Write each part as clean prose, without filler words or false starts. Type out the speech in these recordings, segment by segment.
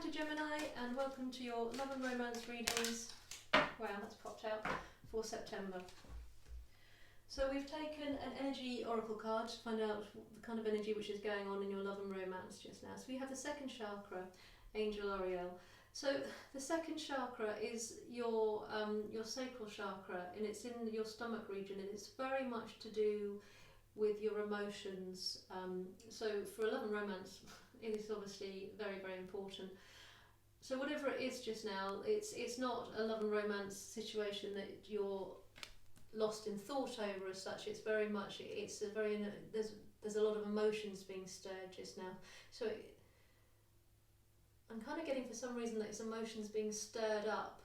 Dr. Gemini, and welcome to your love and romance readings. Wow, that's popped out for September. So we've taken an energy oracle card to find out the kind of energy which is going on in your love and romance just now. So we have the second chakra, Angel Ariel. So the second chakra is your sacral chakra, and it's in your stomach region, and it's very much to do with your emotions. So for a love and romance, it is obviously very, very important. So whatever it is just now, it's not a love and romance situation that you're lost in thought over as such. It's very much, there's a lot of emotions being stirred just now. So I'm kind of getting, for some reason, that it's emotions being stirred up.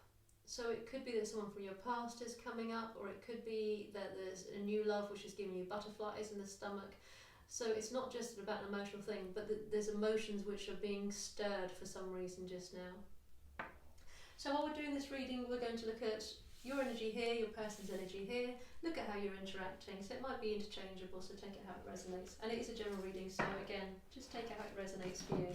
So it could be that someone from your past is coming up, or it could be that there's a new love which is giving you butterflies in the stomach. So it's not just about an emotional thing, but there's emotions which are being stirred for some reason just now. So while we're doing this reading, we're going to look at your energy here, your person's energy here, look at how you're interacting. So it might be interchangeable, so take it how it resonates. And it is a general reading, so again, just take it how it resonates for you.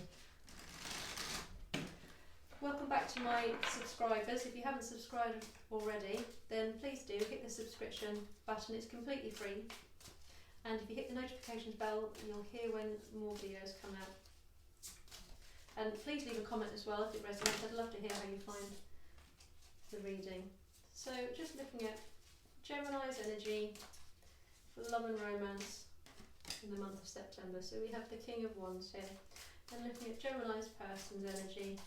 Welcome back to my subscribers. If you haven't subscribed already, then please do hit the subscription button. It's completely free. And if you hit the notifications bell, you'll hear when more videos come out. And please leave a comment as well if it resonates. I'd love to hear how you find the reading. So just looking at Gemini's energy for love and romance in the month of September. So we have the King of Wands here. And looking at Gemini's person's energy.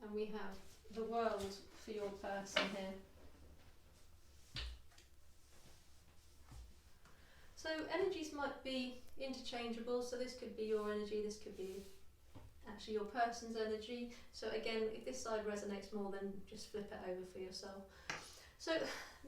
And we have the World for your person here. So energies might be interchangeable, so this could be your energy, this could be actually your person's energy. So again, if this side resonates more, then just flip it over for yourself. So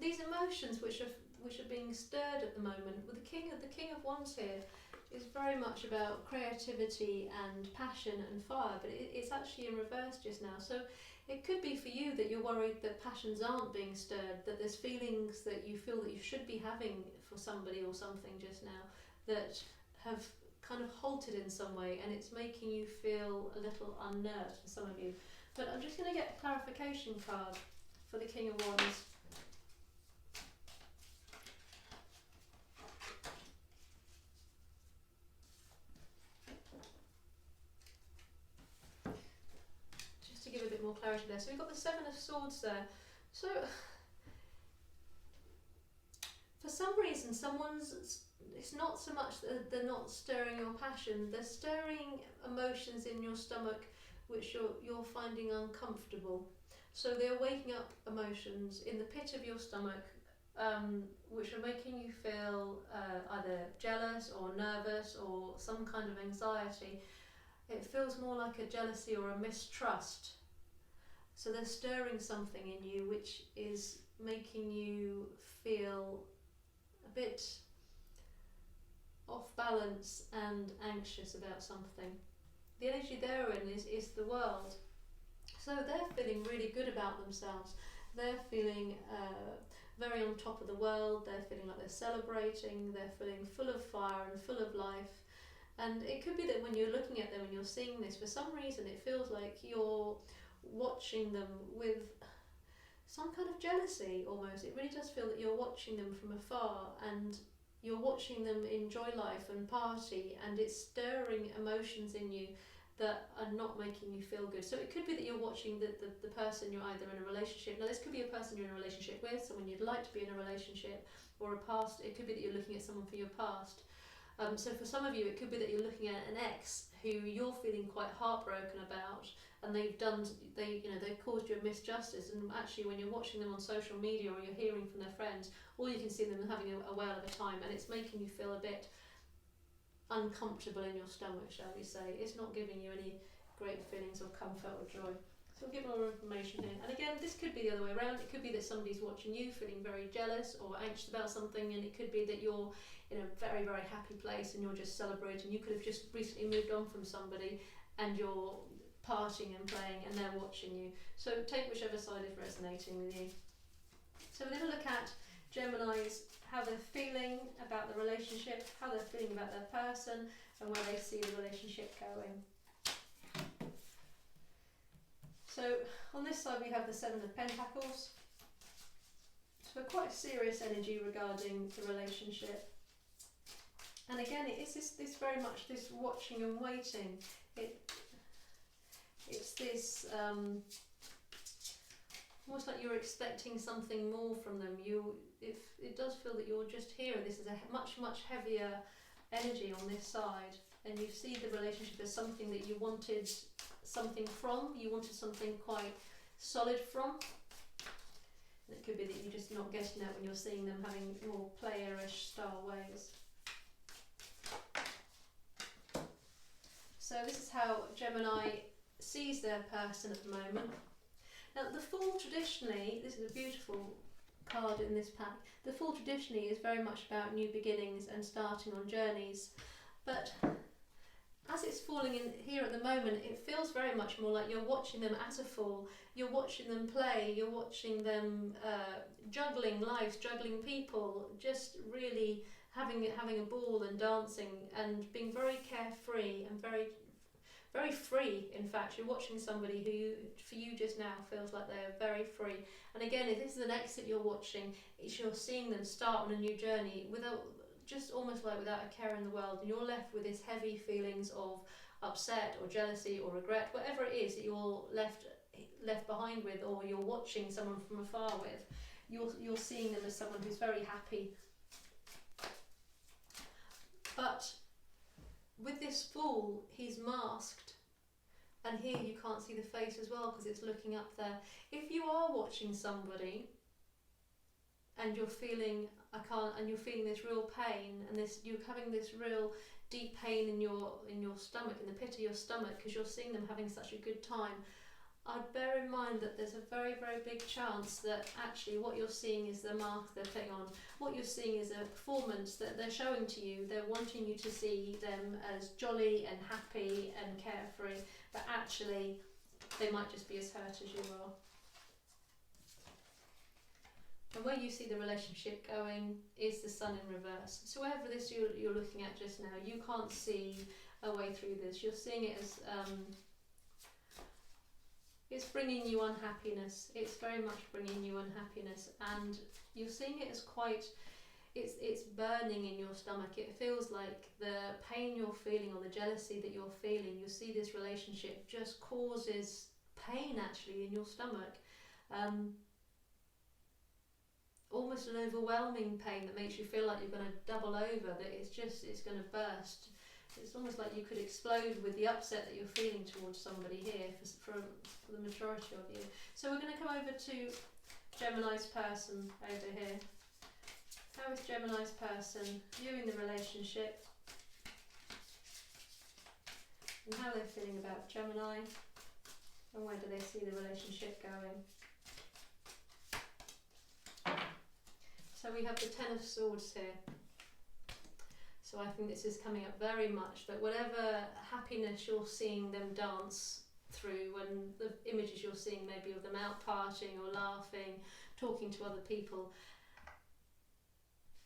these emotions which are being stirred at the moment, with the King of Wands here, is very much about creativity and passion and fire, but it's actually in reverse just now. So it could be for you that you're worried that passions aren't being stirred, that there's feelings that you feel that you should be having for somebody or something just now that have kind of halted in some way, and it's making you feel a little unnerved for some of you. But I'm just going to get a clarification card for the King of Wands. To give a bit more clarity there. So we've got the Seven of Swords there. So for some reason, it's not so much that they're not stirring your passion, they're stirring emotions in your stomach which you're finding uncomfortable. So they're waking up emotions in the pit of your stomach which are making you feel either jealous or nervous or some kind of anxiety. It feels more like a jealousy or a mistrust. So they're stirring something in you which is making you feel a bit off balance and anxious about something. The energy they're in is the World. So they're feeling really good about themselves. They're feeling very on top of the world. They're feeling like they're celebrating. They're feeling full of fire and full of life. And it could be that when you're looking at them and you're seeing this, for some reason it feels like you're watching them with some kind of jealousy almost. It really does feel that you're watching them from afar and you're watching them enjoy life and party, and it's stirring emotions in you that are not making you feel good. So it could be that you're watching the person you're either in a relationship. Now this could be a person you're in a relationship with, someone you'd like to be in a relationship, or a past. It could be that you're looking at someone from your past. So for some of you, it could be that you're looking at an ex who you're feeling quite heartbroken about, and they've caused you a misjustice. And actually, when you're watching them on social media or you're hearing from their friends, all you can see them having a whale of a time, and it's making you feel a bit uncomfortable in your stomach, shall we say. It's not giving you any great feelings of comfort or joy. So we'll give more information here. And again, this could be the other way around. It could be that somebody's watching you feeling very jealous or anxious about something, and it could be that you're in a very, very happy place and you're just celebrating. You could have just recently moved on from somebody and you're partying and playing and they're watching you. So take whichever side is resonating with you. So we're going to look at Gemini's how they're feeling about the relationship, how they're feeling about their person, and where they see the relationship going. So on this side we have the Seven of Pentacles. So quite a serious energy regarding the relationship. And again, it is this very much this watching and waiting. It's this almost like you're expecting something more from them. It does feel that you're just here. This is a much heavier energy on this side, and you see the relationship as something that you wanted something from. You wanted something quite solid from. And it could be that you're just not getting that when you're seeing them having more playerish style ways. So this is how Gemini sees their person at the moment. Now the Fool traditionally, this is a beautiful card in this pack, the Fool traditionally is very much about new beginnings and starting on journeys, but as it's falling in here at the moment, it feels very much more like you're watching them as a fool, you're watching them play, you're watching them juggling lives, juggling people, just really having a ball and dancing and being very carefree and very free. In fact, you're watching somebody who for you just now feels like they're very free. And again, if this is an exit you're watching, it's you're seeing them start on a new journey without, just almost like without a care in the world, and you're left with this heavy feelings of upset or jealousy or regret, whatever it is that you're left behind with, or you're watching someone from afar with, you're seeing them as someone who's very happy. But with this Fool, he's masked, and here you can't see the face as well because it's looking up there. If you are watching somebody and you're feeling you're feeling this real pain, and you're having this real deep pain in your stomach, in the pit of your stomach, because you're seeing them having such a good time, I'd bear in mind that there's a very big chance that actually what you're seeing is the mask they're putting on. What you're seeing is a performance that they're showing to you. They're wanting you to see them as jolly and happy and carefree, but actually they might just be as hurt as you are. And where you see the relationship going is the Sun in reverse. So wherever this you're looking at just now, you can't see a way through this. You're seeing it as it's bringing you unhappiness. It's very much bringing you unhappiness, and you're seeing it as quite, it's burning in your stomach. It feels like the pain you're feeling or the jealousy that you're feeling, you see this relationship just causes pain actually in your stomach. Almost an overwhelming pain that makes you feel like you're going to double over, that it's going to burst. It's almost like you could explode with the upset that you're feeling towards somebody here for the majority of you. So we're going to come over to Gemini's person over here. How is Gemini's person viewing the relationship? And how they're feeling about Gemini? And where do they see the relationship going? So we have the Ten of Swords here. So I think this is coming up very much that whatever happiness you're seeing them dance through, when the images you're seeing maybe of them out partying or laughing, talking to other people,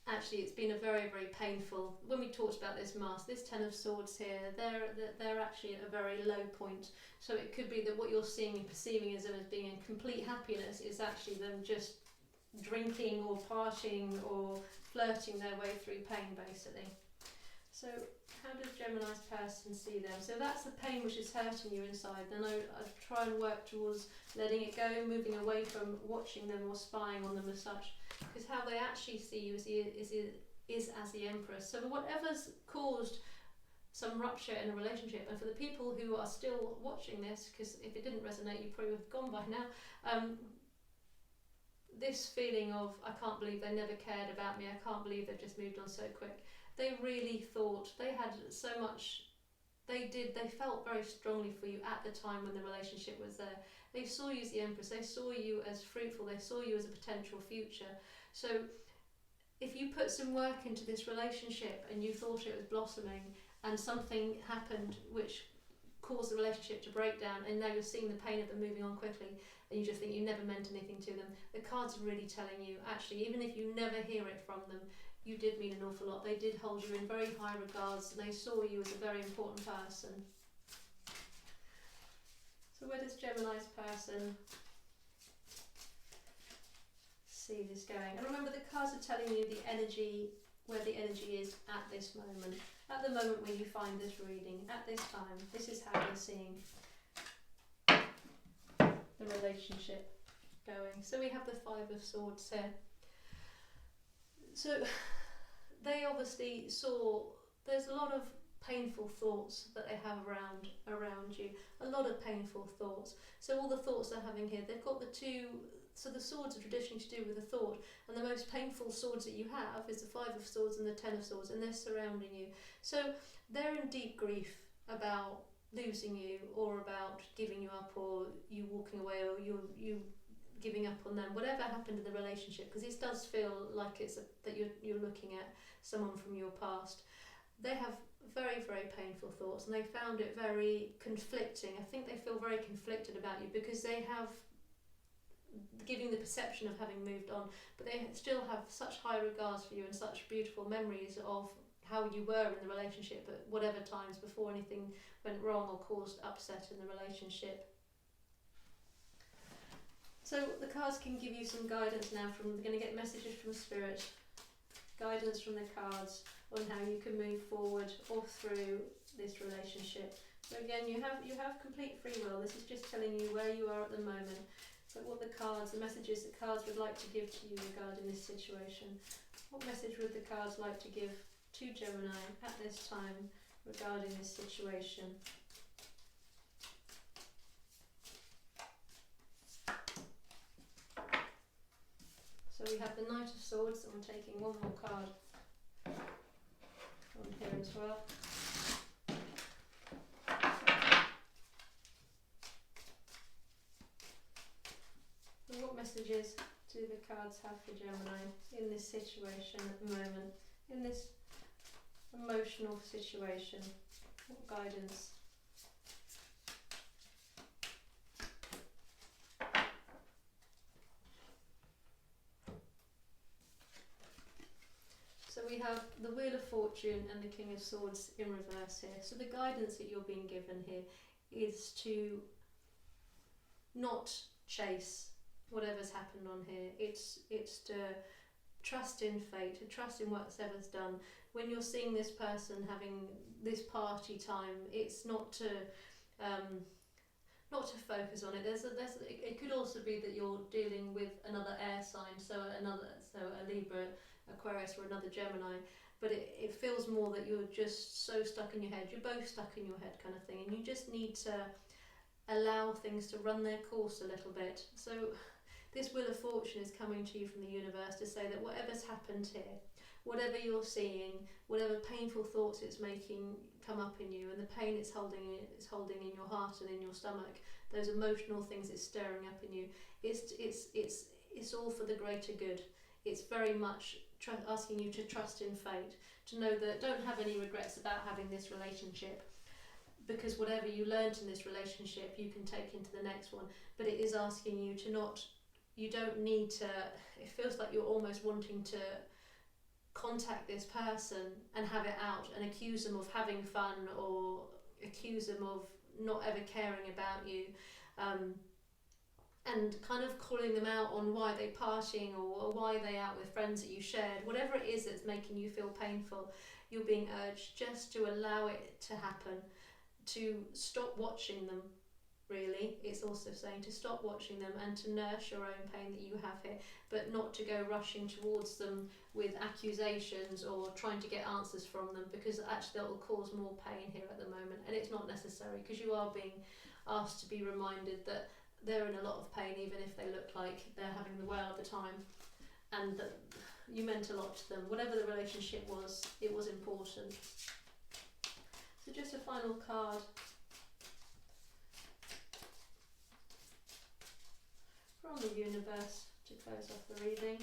actually it's been a very painful, when we talked about this mask, this Ten of Swords here, they're actually at a very low point. So it could be that what you're seeing and perceiving as them as being a complete happiness is actually them just drinking or partying or flirting their way through pain basically. So how does Gemini's person see them? So that's the pain which is hurting you inside. Then I'd try and work towards letting it go, moving away from watching them or spying on them as such, because how they actually see you is as the Empress. So whatever's caused some rupture in a relationship, and for the people who are still watching this, because if it didn't resonate you probably would have gone by now, this feeling of I can't believe they never cared about me, I can't believe they've just moved on so quick. They really thought, they had so much, they felt very strongly for you at the time when the relationship was there. They saw you as the Empress, they saw you as fruitful, they saw you as a potential future. So if you put some work into this relationship and you thought it was blossoming and something happened which caused the relationship to break down, and now you're seeing the pain of them moving on quickly, and you just think you never meant anything to them. The cards are really telling you, actually, even if you never hear it from them, you did mean an awful lot. They did hold you in very high regards, and they saw you as a very important person. So where does Gemini's person see this going? And remember, the cards are telling you the energy, where the energy is at this moment. At the moment when you find this reading, at this time, this is how they're seeing the relationship going. So we have the Five of Swords here. So they obviously saw, there's a lot of painful thoughts that they have around you, a lot of painful thoughts. So all the thoughts they're having here, they've got the two, so the swords are traditionally to do with a thought, and the most painful swords that you have is the Five of Swords and the Ten of Swords, and they're surrounding you. So they're in deep grief about losing you, or about giving you up, or you walking away, or you giving up on them, whatever happened in the relationship, because it does feel like it's that you're looking at someone from your past. They have very, very painful thoughts, and they found it very conflicting. I think they feel very conflicted about you, because they have giving the perception of having moved on, but they still have such high regards for you and such beautiful memories of how you were in the relationship at whatever times before anything went wrong or caused upset in the relationship. So the cards can give you some guidance now. They're going to get messages from Spirit, guidance from the cards on how you can move forward or through this relationship. So again, you have complete free will. This is just telling you where you are at the moment. But what the messages the cards would like to give to you regarding this situation. What message would the cards like to give to Gemini at this time regarding this situation? So we have the Knight of Swords, and I'm taking one more card on here as well. And what messages do the cards have for Gemini in this situation at the moment, in this emotional situation? What guidance? So we have the Wheel of Fortune and the King of Swords in reverse here. So the guidance that you're being given here is to not chase whatever's happened on here. It's to trust in fate, to trust in whatever's done. When you're seeing this person having this party time, it's not to focus on it. It could also be that you're dealing with another air sign, so a Libra, Aquarius, or another Gemini, but it feels more that you're just so stuck in your head. You're both stuck in your head, kind of thing, and you just need to allow things to run their course a little bit. So this Wheel of Fortune is coming to you from the universe to say that whatever's happened here, whatever you're seeing, whatever painful thoughts it's making come up in you, and the pain it's holding in your heart and in your stomach, those emotional things it's stirring up in you, it's all for the greater good. It's very much asking you to trust in fate, to know that don't have any regrets about having this relationship, because whatever you learnt in this relationship you can take into the next one. But it is asking you to not, you don't need to, it feels like you're almost wanting to contact this person and have it out and accuse them of having fun, or accuse them of not ever caring about you, and kind of calling them out on why they're partying, or why they're out with friends that you shared. Whatever it is that's making you feel painful, you're being urged just to allow it to happen, to stop watching them. Really, it's also saying to stop watching them and to nurse your own pain that you have here, but not to go rushing towards them with accusations or trying to get answers from them, because actually that will cause more pain here at the moment, and it's not necessary, because you are being asked to be reminded that they're in a lot of pain, even if they look like they're having the whale of a time, and that you meant a lot to them. Whatever the relationship was, it was important. So just a final card from the universe to close off the reading.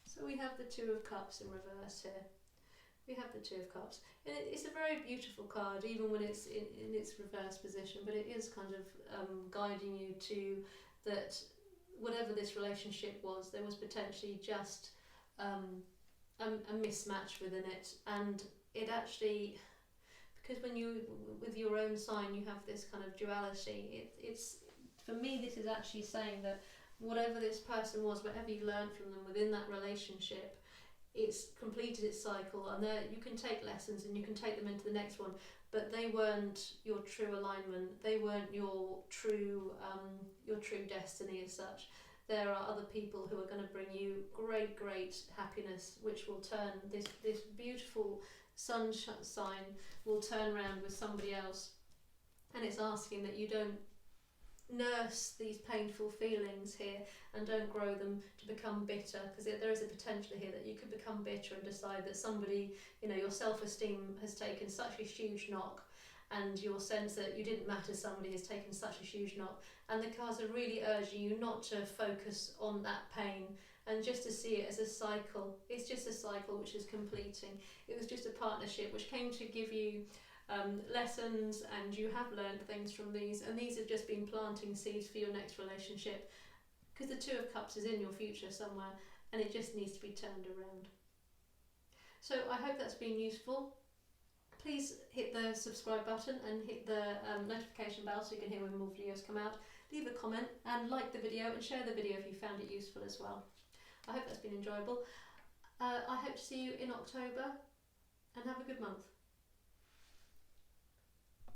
So we have the Two of Cups in reverse here. We have the Two of Cups. And it's a very beautiful card, even when it's in its reverse position, but it is kind of guiding you to that whatever this relationship was, there was potentially just a mismatch within it. And it actually, because when you, with your own sign, you have this kind of duality, it's, for me, this is actually saying that whatever this person was, whatever you learned from them within that relationship, it's completed its cycle, and there you can take lessons and you can take them into the next one, but they weren't your true alignment, they weren't your true destiny as such. There are other people who are going to bring you great happiness, which will turn this beautiful sun sign will turn around with somebody else. And it's asking that you don't nurse these painful feelings here and don't grow them to become bitter, because there is a potential here that you could become bitter and decide that somebody, you know, your self-esteem has taken such a huge knock, and your sense that you didn't matter, somebody has taken such a huge knock, and the cards are really urging you not to focus on that pain and just to see it as a cycle. It's just a cycle which is completing. It was just a partnership which came to give you lessons, and you have learned things from these, and these have just been planting seeds for your next relationship, because the Two of Cups is in your future somewhere, and it just needs to be turned around. So I hope that's been useful. Please hit the subscribe button and hit the notification bell so you can hear when more videos come out. Leave a comment and like the video, and share the video if you found it useful as well. I hope that's been enjoyable. I hope to see you in October, and have a good month.